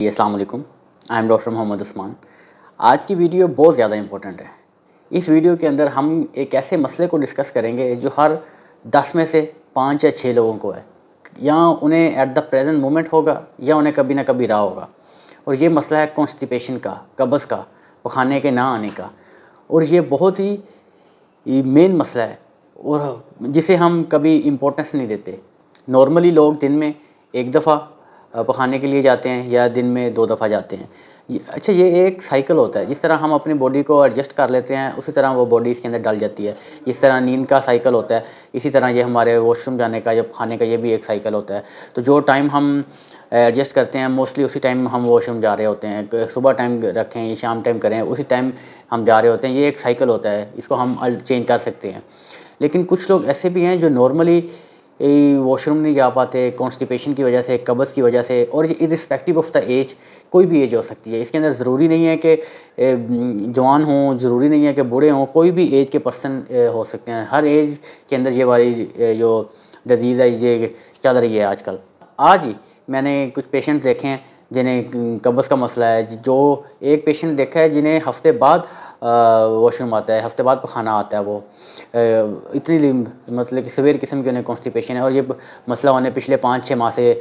السلام علیکم. I am doctor Muhammad Usman. آج کی ویڈیو بہت زیادہ امپورٹنٹ ہے. اس ویڈیو کے اندر ہم ایک ایسے مسئلے کو ڈسکس کریں گے جو ہر 10 میں سے 5 یا 6 لوگوں کو ہے، یا انہیں ایٹ دا پریزنٹ مومنٹ ہوگا یا انہیں کبھی نہ کبھی رہا ہوگا. اور یہ مسئلہ ہے کانسٹیپیشن کا، قبض کا، پخانے کے نہ آنے کا. اور یہ بہت ہی مین مسئلہ ہے اور جسے ہم کبھی امپورٹنس نہیں دیتے. نارملی لوگ دن میں 1 دفعہ پخانے کے لیے جاتے ہیں یا دن میں 2 دفعہ جاتے ہیں. اچھا، یہ ایک سائیکل ہوتا ہے. جس طرح ہم اپنی باڈی کو ایڈجسٹ کر لیتے ہیں اسی طرح وہ باڈی اس کے اندر ڈل جاتی ہے. جس طرح نیند کا سائیکل ہوتا ہے اسی طرح یہ ہمارے واش روم جانے کا یا کھانے کا یہ بھی ایک سائیکل ہوتا ہے. تو جو ٹائم ہم ایڈجسٹ کرتے ہیں موسٹلی اسی ٹائم ہم واش روم جا رہے ہوتے ہیں. صبح ٹائم رکھیں یا شام ٹائم کریں اسی ٹائم ہم جا رہے ہوتے ہیں. یہ ایک سائیکل ہوتا ہے، اس کو ہم چینج کر سکتے ہیں. لیکن کچھ لوگ ایسے بھی ہیں جو نارملی واش روم نہیں جا پاتے کانسٹیپیشن کی وجہ سے، قبض کی وجہ سے. اور یہ ارسپیکٹیو آف دا ایج، کوئی بھی ایج ہو سکتی ہے. اس کے اندر ضروری نہیں ہے کہ جوان ہوں، ضروری نہیں ہے کہ بوڑھے ہوں، کوئی بھی ایج کے پرسن ہو سکتے ہیں. ہر ایج کے اندر یہ والی جو ڈزیز ہے یہ چل رہی ہے آج کل. آج ہی میں نے کچھ پیشنٹ دیکھے ہیں جنہیں قبض کا مسئلہ ہے. جو ایک پیشنٹ دیکھا ہے جنہیں ہفتے بعد واش روم آتا ہے، ہفتے بعد پخانہ آتا ہے. وہ اتنی مطلب کہ سویئر قسم کی انہیں کانسٹیپیشن ہے اور یہ مسئلہ انہیں پچھلے 5-6 ماہ سے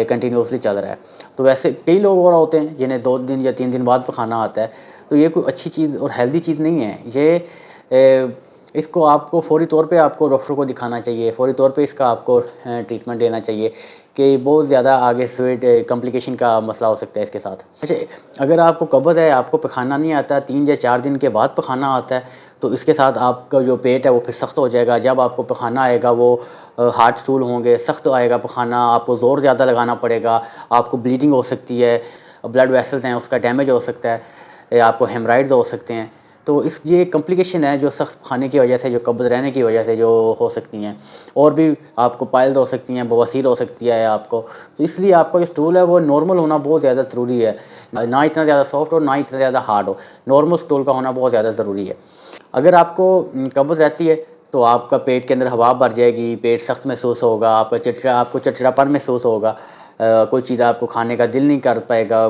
کنٹینیوسلی چل رہا ہے. تو ویسے کئی لوگ اور ہوتے ہیں جنہیں 2 دن یا 3 دن بعد پخانہ آتا ہے. تو یہ کوئی اچھی چیز اور ہیلدی چیز نہیں ہے. یہ اس کو آپ کو فوری طور پہ آپ کو ڈاکٹر کو دکھانا چاہیے، فوری طور پہ اس کا آپ کو ٹریٹمنٹ دینا چاہیے کہ بہت زیادہ آگے سویٹ کمپلیکیشن کا مسئلہ ہو سکتا ہے اس کے ساتھ. اچھا، اگر آپ کو قبض ہے، آپ کو پخانہ نہیں آتا، 3 یا 4 دن کے بعد پخانہ آتا ہے، تو اس کے ساتھ آپ کا جو پیٹ ہے وہ پھر سخت ہو جائے گا. جب آپ کو پخانہ آئے گا وہ ہارڈ اسٹول ہوں گے، سخت آئے گا پخانہ، آپ کو زور زیادہ لگانا پڑے گا، آپ کو بلیڈنگ ہو سکتی ہے، بلڈ ویسلز ہیں اس کا ڈیمیج ہو سکتا ہے، آپ کو ہیمرائڈز ہو سکتے ہیں. تو یہ کمپلیکیشن ہے جو سخت کھانے کی وجہ سے، جو قبض رہنے کی وجہ سے جو ہو سکتی ہیں. اور بھی آپ کو پائلز ہو سکتی ہیں، بواسیر ہو سکتی ہے آپ کو. تو اس لیے آپ کا جو اسٹول ہے وہ نارمل ہونا بہت زیادہ ضروری ہے. نہ اتنا زیادہ سافٹ ہو، نہ اتنا زیادہ ہارڈ ہو. نارمل اسٹول کا ہونا بہت زیادہ ضروری ہے. اگر آپ کو قبض رہتی ہے تو آپ کا پیٹ کے اندر ہوا بھر جائے گی، پیٹ سخت محسوس ہوگا، آپ کو چڑچڑاپن محسوس ہوگا، کوئی چیز آپ کو کھانے کا دل نہیں کر پائے گا،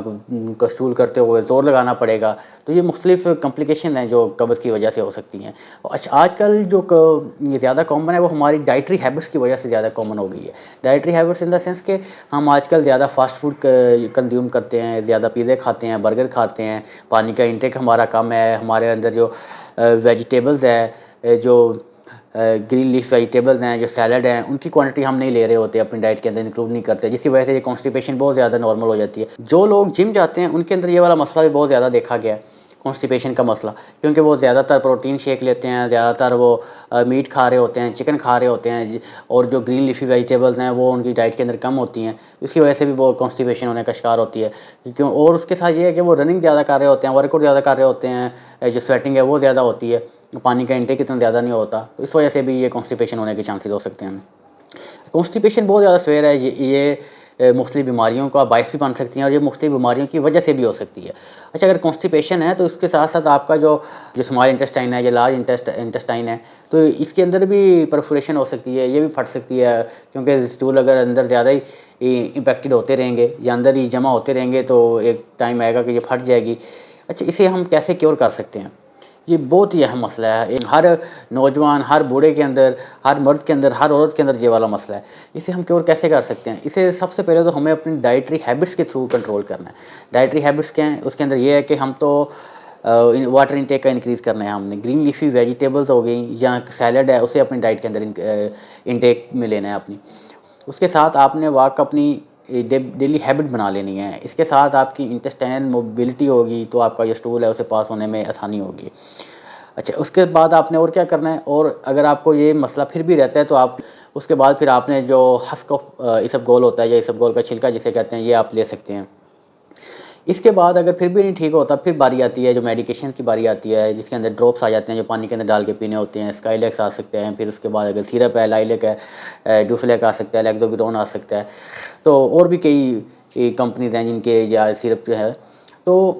اسٹول کرتے ہوئے زور لگانا پڑے گا. تو یہ مختلف کمپلیکیشن ہیں جو قبض کی وجہ سے ہو سکتی ہیں. آج کل جو زیادہ کامن ہے وہ ہماری ڈائٹری ہیبٹس کی وجہ سے زیادہ کامن ہو گئی ہے. Dietary habits in the sense کہ ہم آج کل زیادہ فاسٹ فوڈ کنزیوم کرتے ہیں، زیادہ پیزے کھاتے ہیں، برگر کھاتے ہیں. پانی کا انٹیک ہمارا کم ہے. ہمارے اندر جو ویجیٹیبلز ہے، جو گرین لیف ویجیٹیبلز ہیں، جو سیلڈ ہیں، ان کی کوانٹٹی ہم نہیں لے رہے ہوتے، اپنی ڈائٹ کے اندر انکلوڈ نہیں کرتے، جس کی وجہ سے یہ کانسٹیپیشن بہت زیادہ نارمل ہو جاتی ہے. جو لوگ جم جاتے ہیں ان کے اندر یہ والا مسئلہ بھی بہت زیادہ دیکھا گیا ہے، کانسٹیپیشن کا مسئلہ. کیونکہ وہ زیادہ تر پروٹین شیک لیتے ہیں، زیادہ تر وہ میٹ کھا رہے ہوتے ہیں، چکن کھا رہے ہوتے ہیں، اور جو گرین لیفی ویجیٹیبلز ہیں وہ ان کی ڈائٹ کے اندر کم ہوتی ہیں. اس کی وجہ سے بھی وہ کانسٹیپیشن ہونے کا شکار ہوتی ہے. اور اس کے ساتھ یہ ہے کہ وہ رننگ زیادہ کر رہے ہوتے ہیں، ورک آؤٹ زیادہ کر رہے ہوتے ہیں، جو سویٹنگ ہے وہ زیادہ ہوتی ہے، پانی کا انٹیک اتنا زیادہ نہیں ہوتا. تو اس وجہ سے بھی یہ کانسٹیپیشن ہونے کے چانسز ہو سکتے ہیں. کانسٹیپیشن بہت زیادہ سویر ہے. یہ مختلف بیماریوں کا باعث بھی بن سکتی ہیں اور یہ مختلف بیماریوں کی وجہ سے بھی ہو سکتی ہے. اچھا، اگر کانسٹیپیشن ہے تو اس کے ساتھ ساتھ آپ کا جو اسمال انٹسٹائن ہے یا لارج انٹسٹائن ہے تو اس کے اندر بھی پرفوریشن ہو سکتی ہے، یہ بھی پھٹ سکتی ہے. کیونکہ اسٹول اگر اندر زیادہ ہی امپیکٹڈ ہوتے رہیں گے یا اندر ہی جمع ہوتے رہیں گے تو ایک ٹائم آئے گا کہ یہ پھٹ جائے گی. اچھا، اسے ہم کیسے کیور کر سکتے ہیں؟ یہ بہت ہی اہم مسئلہ ہے. ہر نوجوان، ہر بوڑھے کے اندر، ہر مرد کے اندر، ہر عورت کے اندر یہ والا مسئلہ ہے. اسے ہم کیور کیسے کر سکتے ہیں؟ اسے سب سے پہلے تو ہمیں اپنی ڈائٹری ہیبٹس کے تھرو کنٹرول کرنا ہے. ڈائٹری ہیبٹس کیا ہیں؟ اس کے اندر یہ ہے کہ ہم تو واٹر انٹیک کا انکریز کرنا ہے. ہم نے گرین لیفی ویجیٹیبلز ہو گئیں یا سیلڈ ہے اسے اپنی ڈائٹ کے اندر انٹیک میں لینا ہے اپنی. اس کے ساتھ آپ نے واک اپنی ڈیلی ہیبٹ بنا لینی ہے. اس کے ساتھ آپ کی انٹسٹائنل موبلٹی ہوگی تو آپ کا جو اسٹول ہے اسے پاس ہونے میں آسانی ہوگی. اچھا، اس کے بعد آپ نے اور کیا کرنا ہے؟ اور اگر آپ کو یہ مسئلہ پھر بھی رہتا ہے تو آپ اس کے بعد پھر آپ نے جو ہسک آف اسب گول ہوتا ہے یا اسب گول کا چھلکا جسے کہتے ہیں یہ آپ لے سکتے ہیں. اس کے بعد اگر پھر بھی نہیں ٹھیک ہوتا پھر باری آتی ہے جو میڈیکیشن کی باری آتی ہے، جس کے اندر ڈراپس آ جاتے ہیں جو پانی کے اندر ڈال کے پینے ہوتے ہیں. اسکائلیکس آ سکتے ہیں. پھر اس کے بعد اگر سیرپ ہے، لائلیک ہے، ڈوفلیک آ سکتا ہے، لیگزوبیرون آ سکتا ہے. تو اور بھی کئی کمپنیز ہیں جن کے یا سیرپ جو ہے. تو